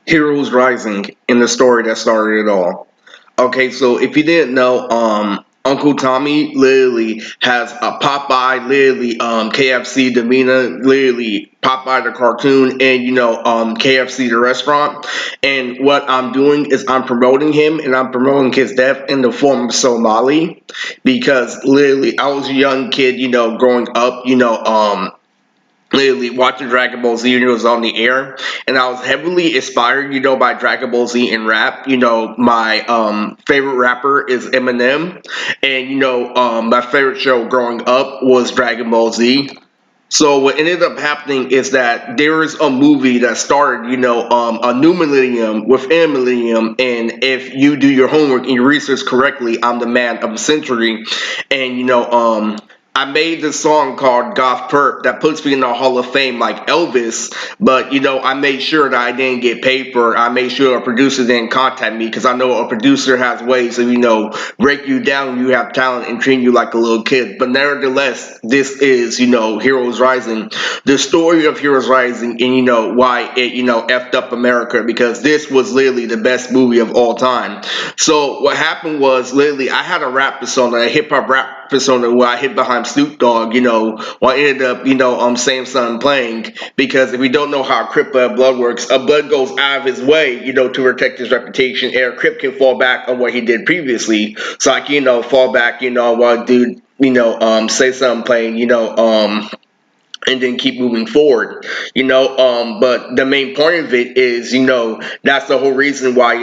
Heroes Rising in the story that started it all. Okay, so if you didn't know, Uncle Tommy literally has a Popeye, literally KFC, Davina, literally Popeye the cartoon, and KFC the restaurant. And what I'm doing is I'm promoting him, and I'm promoting his death in the form of Somali, because literally I was a young kid, growing up, literally watching Dragon Ball Z when it was on the air, and I was heavily inspired, by Dragon Ball Z and rap. My favorite rapper is Eminem, and my favorite show growing up was Dragon Ball Z. So what ended up happening is that there is a movie that started, a new millennium within a millennium, and if you do your homework and you research correctly, I'm the man of the century, and I made this song called Goth Perp that puts me in the Hall of Fame like Elvis, but I made sure that I didn't get paid for it. I made sure a producer didn't contact me because I know a producer has ways of, break you down when you have talent and treat you like a little kid. But nevertheless, this is, Heroes Rising, the story of Heroes Rising, and why it, effed up America, because this was literally the best movie of all time. So what happened was literally I had a rap persona, a hip hop rap persona where I hid behind Snoop Dogg, while I ended up, saying something playing, because if you don't know how Crip blood works, a blood goes out of his way, to protect his reputation, and a Crip can fall back on what he did previously. So I can, fall back, while dude, say something playing, and then keep moving forward, but the main point of it is, that's the whole reason why,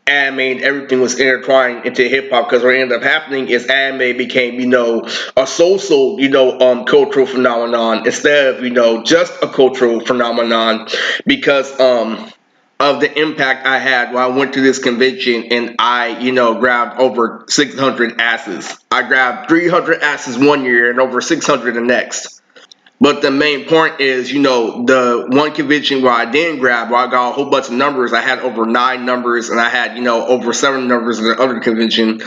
anime and everything was intertwined into hip hop, because what ended up happening is anime became, a social, cultural phenomenon instead of, just a cultural phenomenon, because of the impact I had when I went to this convention, and I, grabbed over 600 asses. I grabbed 300 asses one year and over 600 the next. But the main point is, the one convention where I didn't grab, where I got a whole bunch of numbers, I had over nine numbers, and I had, over seven numbers in the other convention,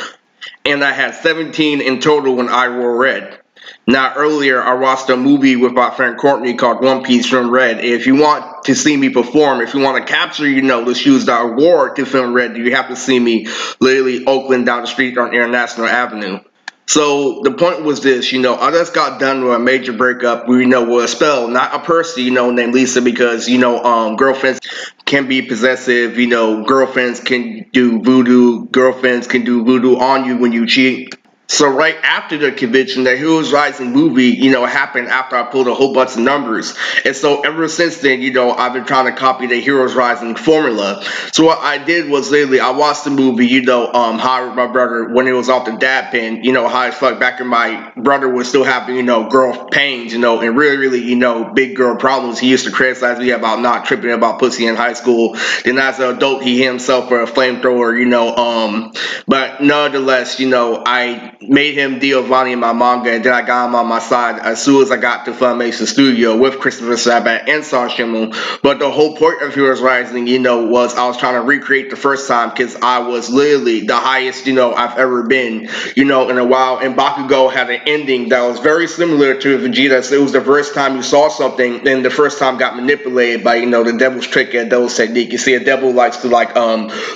and I had 17 in total when I wore red. Now, earlier, I watched a movie with my friend Courtney called One Piece Film Red. If you want to see me perform, if you want to capture, the shoes that I wore to Film Red, you have to see me literally Oakland down the street on International Avenue. So the point was this, I just got done with a major breakup, with a spell, not a person, named Lisa, because, girlfriends can be possessive, girlfriends can do voodoo, girlfriends can do voodoo on you when you cheat. So right after the convention, the Heroes Rising movie, happened after I pulled a whole bunch of numbers. And so ever since then, I've been trying to copy the Heroes Rising formula. So what I did was literally I watched the movie, how my brother when it was off the dad pen, how as fuck back when my brother was still having, girl pains, and really, really, big girl problems. He used to criticize me about not tripping about pussy in high school. Then as an adult, he hit himself for a flamethrower, but nonetheless, I made him Giovanni in my manga, and then I got him on my side as soon as I got to Funimation Studio with Christopher Sabat and Son Shimmel. But the whole point of Heroes Rising, was I was trying to recreate the first time, because I was literally the highest, I've ever been, in a while. And Bakugo had an ending that was very similar to Vegeta. So it was the first time you saw something, and the first time got manipulated by, the devil's trick and devil's technique. You see, a devil likes to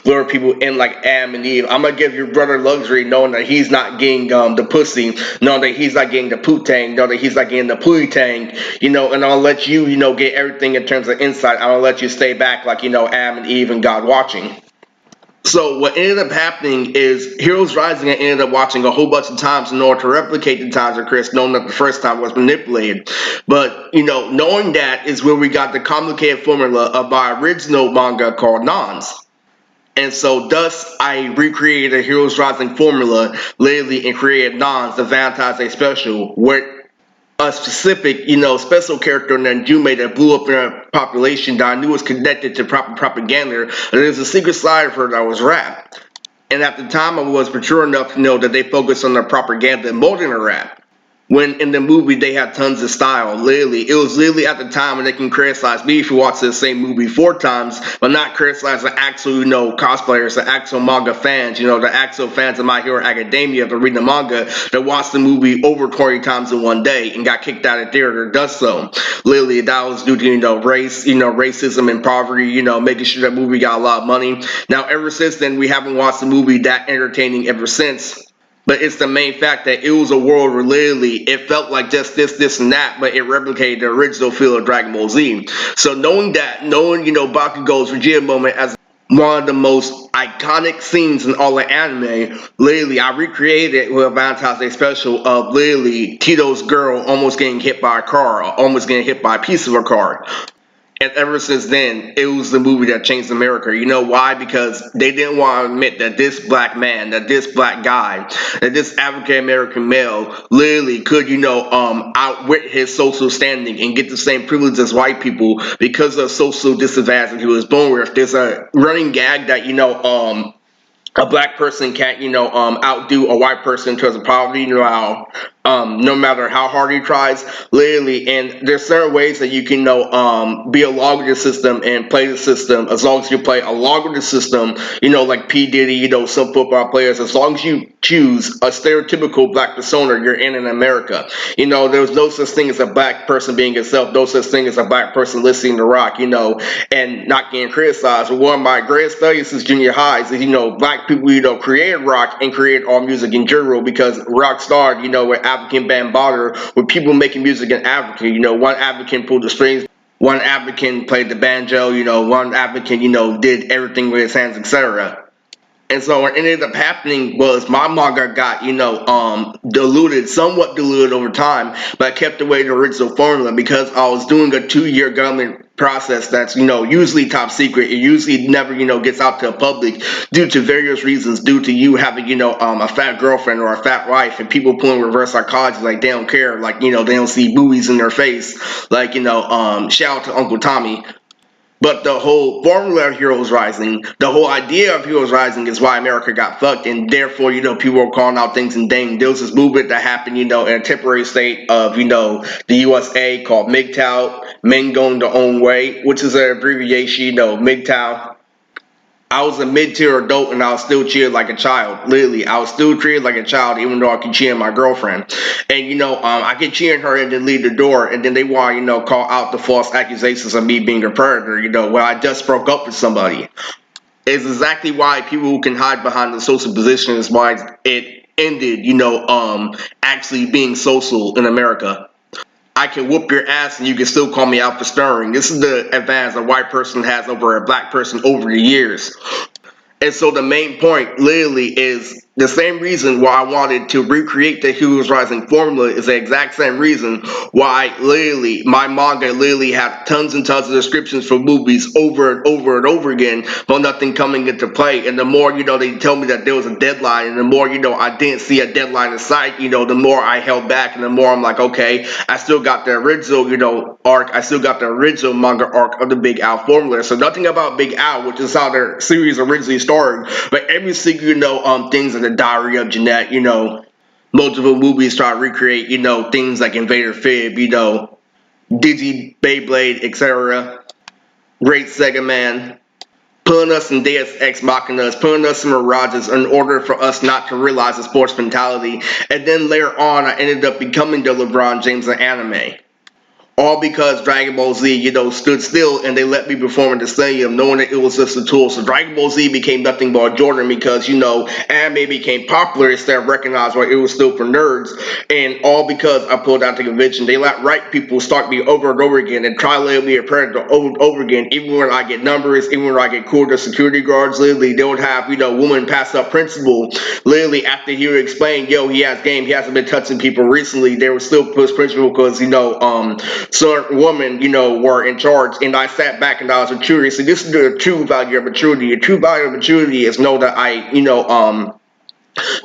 lure people in like Adam and Eve. I'm gonna give your brother luxury, knowing that he's not getting the pussy, knowing that he's not getting the poo-tang, knowing that he's not getting the pooey-tang, and I'll let you, get everything in terms of insight. I'll let you stay back like, Adam and Eve and God watching. So what ended up happening is Heroes Rising, I ended up watching a whole bunch of times in order to replicate the times of Chris, knowing that the first time was manipulated. But, knowing that is where we got the complicated formula of my original manga called Nons. And so, thus, I recreated a Heroes Rising formula, literally, and created Nons, the Valentine's Day special, where a specific, special character named Jume that blew up in a population that I knew was connected to proper propaganda. And there's a secret side of her that was rap. And at the time, I was mature enough to know that they focused on the propaganda more than the rap. when in the movie they had tons of style. Literally, it was literally at the time when they can criticize me if you watch the same movie 4 times, but not criticize the actual, cosplayers, the actual manga fans, the actual fans of My Hero Academia that read the manga that watched the movie over 20 times in one day and got kicked out of theater does so. Literally, that was due to, race, racism and poverty, making sure that movie got a lot of money. Now, ever since then, we haven't watched the movie that entertaining ever since. But it's the main fact that it was a world where literally it felt like just this, and that, but it replicated the original feel of Dragon Ball Z. So knowing that, Bakugo's Vegeta moment as one of the most iconic scenes in all of anime, literally I recreated it with a Valentine's Day special of literally Tito's girl almost getting hit by a car, or almost getting hit by a piece of a car. And ever since then, it was the movie that changed America. You know why? Because they didn't want to admit that this black man, that this black guy, that this African American male literally could, outwit his social standing and get the same privilege as white people because of social disadvantage he was born with. There's a running gag that, a black person can't, outdo a white person in terms of poverty, no matter how hard he tries, literally. And there's certain ways that you can, be along with the system and play the system. As long as you play along with the system, like P Diddy, some football players. As long as you choose a stereotypical black persona, you're in America. There's no such thing as a black person being itself. No such thing as a black person listening to rock, and not getting criticized. But one of my greatest studies since junior high is, black people, created rock and created all music in general because rock started, with African bambaataa, with people making music in Africa. One African pulled the strings, one African played the banjo, one African, did everything with his hands, etc. And so what ended up happening was my manga got, somewhat diluted over time, but I kept away the original formula because I was doing a 2-year government process that's, usually top secret. It usually never, gets out to the public due to various reasons, due to you having, a fat girlfriend or a fat wife and people pulling reverse psychology, like they don't care, like, they don't see boobies in their face, like, shout out to Uncle Tommy. But the whole formula of Heroes Rising, the whole idea of Heroes Rising is why America got fucked, and therefore, people were calling out things and dang. There was this movement that happened, in a temporary state of, the USA called MGTOW, Men Going Their Own Way, which is an abbreviation, MGTOW. I was a mid-tier adult and I was still treated like a child. Literally, I was still treated like a child even though I could cheat on my girlfriend. And, I could cheat on her and then leave the door and then they want, call out the false accusations of me being a predator, when I just broke up with somebody. It's exactly why people who can hide behind the social position is why it ended, actually being social in America. I can whoop your ass and you can still call me out for stirring. This is the advantage a white person has over a black person over the years. And so the main point literally is the same reason why I wanted to recreate the Heroes Rising formula is the exact same reason why literally my manga literally had tons and tons of descriptions for movies over and over and over again, but nothing coming into play. And the more, they tell me that there was a deadline, and the more, I didn't see a deadline in sight, the more I held back, and the more I'm like, okay, I still got the original, arc, I still got the original manga arc of the Big Al formula. So nothing about Big Al, which is how their series originally started, but every single, things in the Diary of Jeanette, multiple movies try to recreate, things like Invader Fib, Digi Beyblade, etc. Great Sega Man, putting us in Deus Ex Machinas, putting us in Mirages in order for us not to realize the sports mentality. And then later on, I ended up becoming the LeBron James of anime. All because Dragon Ball Z, stood still and they let me perform in the stadium knowing that it was just a tool. So Dragon Ball Z became nothing but Jordan because, anime became popular instead of recognized where it was still for nerds. And all because I pulled out the convention. They let right people start me over and over again and try to let me a predator over and over again. Even when I get numbers, even when I get called to security guards, literally, they would have, woman pass up principal. Literally, after he would explain, he has game, he hasn't been touching people recently, they would still push principal because, certain women, were in charge, and I sat back and I was curious. So this is the true value of maturity. The true value of maturity is know that I,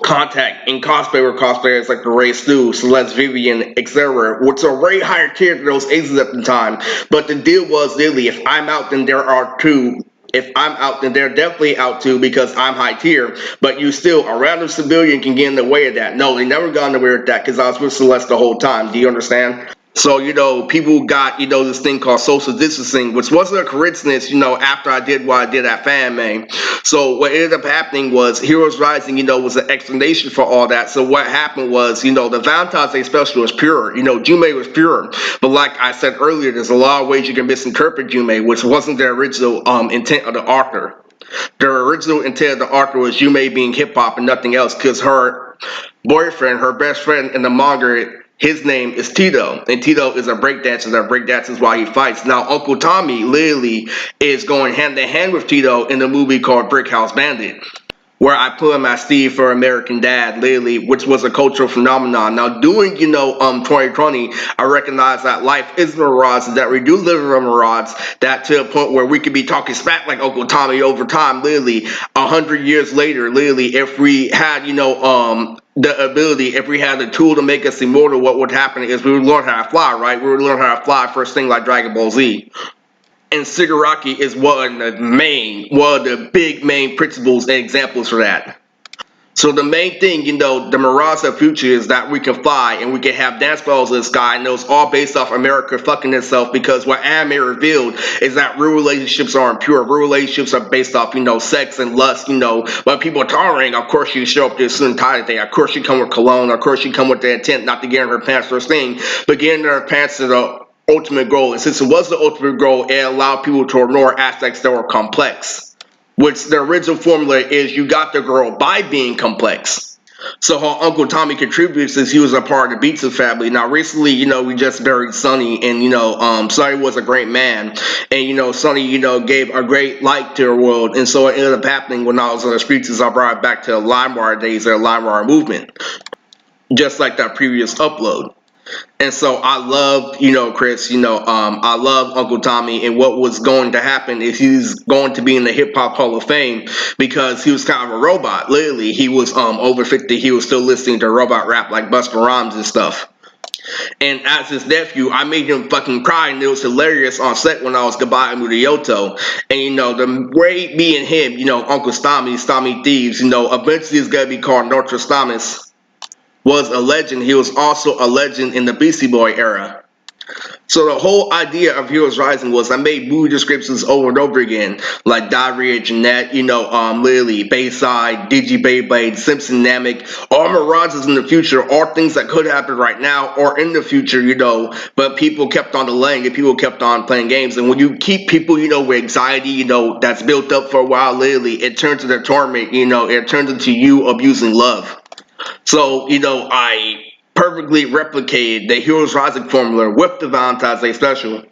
contact and cosplay with cosplayers like the Ray Stu, Celeste Vivian, etc., which are way higher tier than those aces at the time. But the deal was literally, if I'm out, then there are two If I'm out, then they're definitely out too because I'm high tier. But you still, a random civilian can get in the way of that. No, they never got in the way of that because I was with Celeste the whole time. Do you understand? So, people got, this thing called social distancing, which wasn't a coincidence, after I did what I did at FanMA. So what ended up happening was Heroes Rising, was an explanation for all that. So what happened was, the Valentine's Day special was pure. Jume was pure. But like I said earlier, there's a lot of ways you can misinterpret Jume, which wasn't the original intent of the author. The original intent of the author was Yume being hip hop and nothing else, because her boyfriend, her best friend in the manga, his name is Tito, and Tito is a breakdancer that breakdances while he fights. Now, Uncle Tommy literally is going hand in hand with Tito in the movie called Brick House Bandit, where I put him as Steve for American Dad, literally, which was a cultural phenomenon. Now, doing, 2020, I recognize that life is a mirage, that we do live in a mirage, that to a point where we could be talking smack like Uncle Tommy over time, literally, 100 years later, literally, if we had, the ability, if we had the tool to make us immortal, what would happen is we would learn how to fly, right? We would learn how to fly first thing like Dragon Ball Z. And Shigaraki is one of the big main principles and examples for that. So the main thing, the mirage of future is that we can fly and we can have dance balls in the sky, and those all based off America fucking itself, because what anime revealed is that real relationships aren't pure. Real relationships are based off, sex and lust, but people are tolerating. Of course you show up to a certain time day. Of course you come with cologne. Of course you come with the intent not to get in her pants first thing, but getting in her pants to the ultimate goal. And since it was the ultimate goal, it allowed people to ignore aspects that were complex. Which the original formula is you got the girl by being complex. So how Uncle Tommy contributes is he was a part of the Beatson family. Now recently, we just buried Sonny, and Sonny was a great man, and Sonny, gave a great light to the world, and so it ended up happening when I was on the streets. Is I brought it back to the LimeWire days, or LimeWire movement, just like that previous upload. And so I love, Chris, I love Uncle Tommy, and what was going to happen is he's going to be in the Hip Hop Hall of Fame because he was kind of a robot. Literally, he was over 50. He was still listening to robot rap like Busta Rhymes and stuff. And as his nephew, I made him fucking cry, and it was hilarious on set when I was goodbye Murioto. And the way me and him, Uncle Stommy Thieves, eventually is gonna be called Nostradamus, was a legend. He was also a legend in the Beastie Boy era. So the whole idea of Heroes Rising was I made movie descriptions over and over again, like Diarrhea Jeanette, Lily, Bayside, Digi Beyblade, Simpson Namek, all mirages in the future, all things that could happen right now or in the future, but people kept on delaying it, people kept on playing games, and when you keep people, with anxiety, that's built up for a while, literally, it turns into torment, it turns into you abusing love. So, I perfectly replicated the Heroes Rising formula with the Valentine's Day special.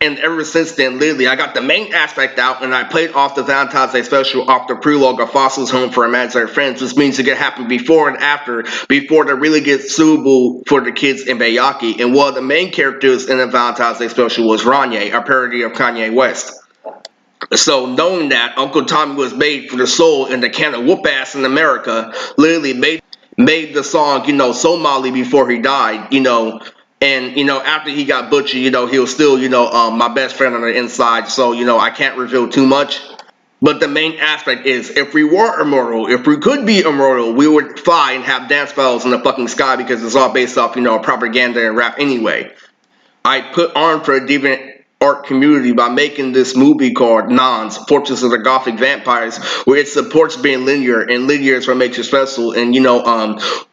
And ever since then, literally, I got the main aspect out, and I played off the Valentine's Day special off the prelogue of Fossil's Home for Imaginary Friends, which means it can happen before and after, before they really get suitable for the kids in Bayaki. And one of the main characters in the Valentine's Day special was Ranye, a parody of Kanye West. So knowing that Uncle Tommy was made for the soul and the can of whoop ass in America, literally made the song, so Molly before he died, and after he got butchered, he was still, my best friend on the inside. So, I can't reveal too much. But the main aspect is if we were immortal, if we could be immortal, we would fly and have dance battles in the fucking sky because it's all based off, propaganda and rap anyway. I put on for a deviant art community by making this movie called Nons, Fortress of the Gothic Vampires, where it supports being linear, and linear is what makes it special. And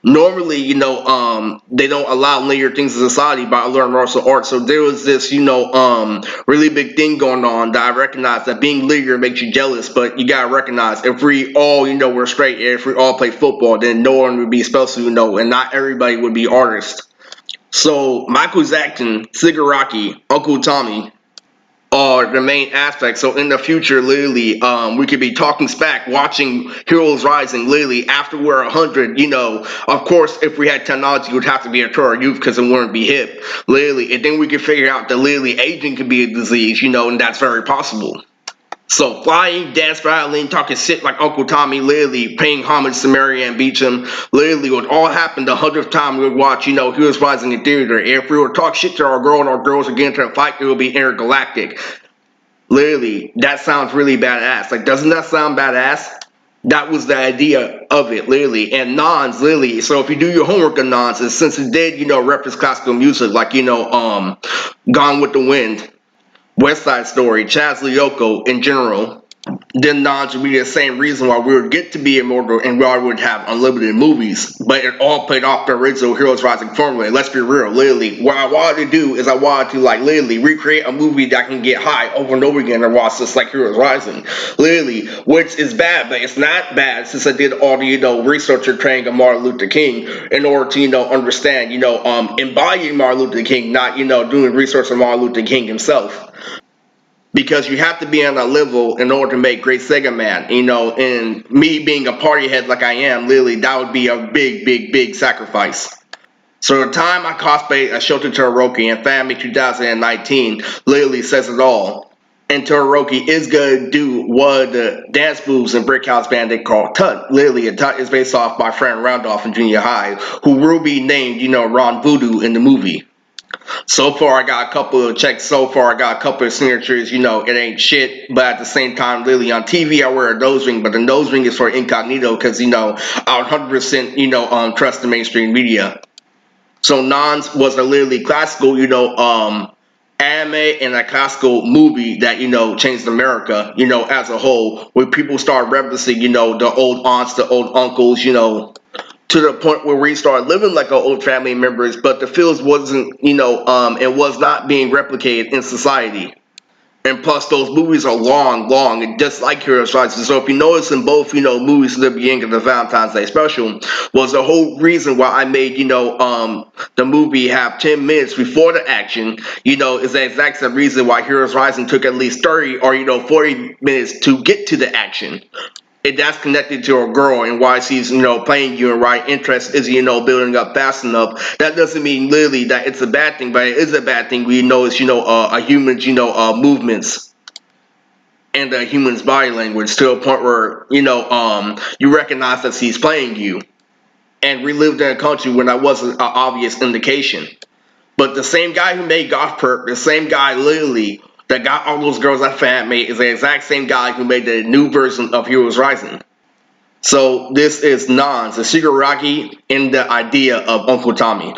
normally, they don't allow linear things in society, but I learned martial arts, so there was this, really big thing going on that I recognized that being linear makes you jealous, but you gotta recognize if we all, were straight, if we all play football, then no one would be special, and not everybody would be artists. So Michael Jackson, Shigaraki, Uncle Tommy are the main aspects. So in the future, literally, we could be talking smack, watching Heroes Rising, literally, after we're 100, of course, if we had technology, it would have to be to our youth because it wouldn't be hip, literally, and then we could figure out that literally aging could be a disease, and that's very possible. So flying, dance, battling, talking shit like Uncle Tommy, literally paying homage to Marianne Beecham, literally would all happen the 100th time we would watch, Heroes Rising in theater. And if we were to talk shit to our girl and our girls would get into a fight, it would be intergalactic. Literally, that sounds really badass. Like, doesn't that sound badass? That was the idea of it, literally. And Nons, literally. So if you do your homework on Nons, is since it did, reference classical music, like Gone with the Wind, West Side Story, Chaz Lyoko in general, then Nons would be the same reason why we would get to be immortal and why we would have unlimited movies. But it all played off the original Heroes Rising formula. Let's be real, literally. What I wanted to do is I wanted to like literally recreate a movie that can get high over and over again and watch just like Heroes Rising. Literally, which is bad, but it's not bad since I did all the, researcher training of Martin Luther King in order to, understand, embodying Martin Luther King, not, doing research on Martin Luther King himself, because you have to be on a level in order to make Great Sega Man. And me being a party head like I am, literally, that would be a big, big, big sacrifice. So the time I cosplayed as Shota Todoroki in Family 2019 literally says it all. And Todoroki is going to do one of the dance moves in Brick House Band they call Tut. Literally, a Tut is based off my friend Randolph in junior high, who will be named, Ron Voodoo in the movie. So far, I got a couple of checks. So far, I got a couple of signatures. It ain't shit. But at the same time, literally on TV, I wear a nose ring. But the nose ring is for incognito because, I 100%, trust the mainstream media. So Nons was a literally classical, anime and a classical movie that, changed America, as a whole, where people start referencing, the old aunts, the old uncles, to the point where we started living like our old family members, but the feels wasn't, it was not being replicated in society. And plus, those movies are long, long, and just like Heroes Rising. So if you notice in both, movies at the beginning of the Valentine's Day special, was the whole reason why I made, the movie have 10 minutes before the action, is the exact same reason why Heroes Rising took at least 30 or, 40 minutes to get to the action. And that's connected to a girl and why she's, playing you and why interest is, building up fast enough. That doesn't mean literally that it's a bad thing, but it is a bad thing. We know it's, a human's, movements and a human's body language to a point where, you recognize that she's playing you. And we lived in a country when that wasn't an obvious indication. But the same guy who made Goth Perp, the same guy literally that got all those girls that fan made is the exact same guy who made the new version of Heroes Rising. So this is Nons, the Shigaraki in the idea of Uncle Tommy.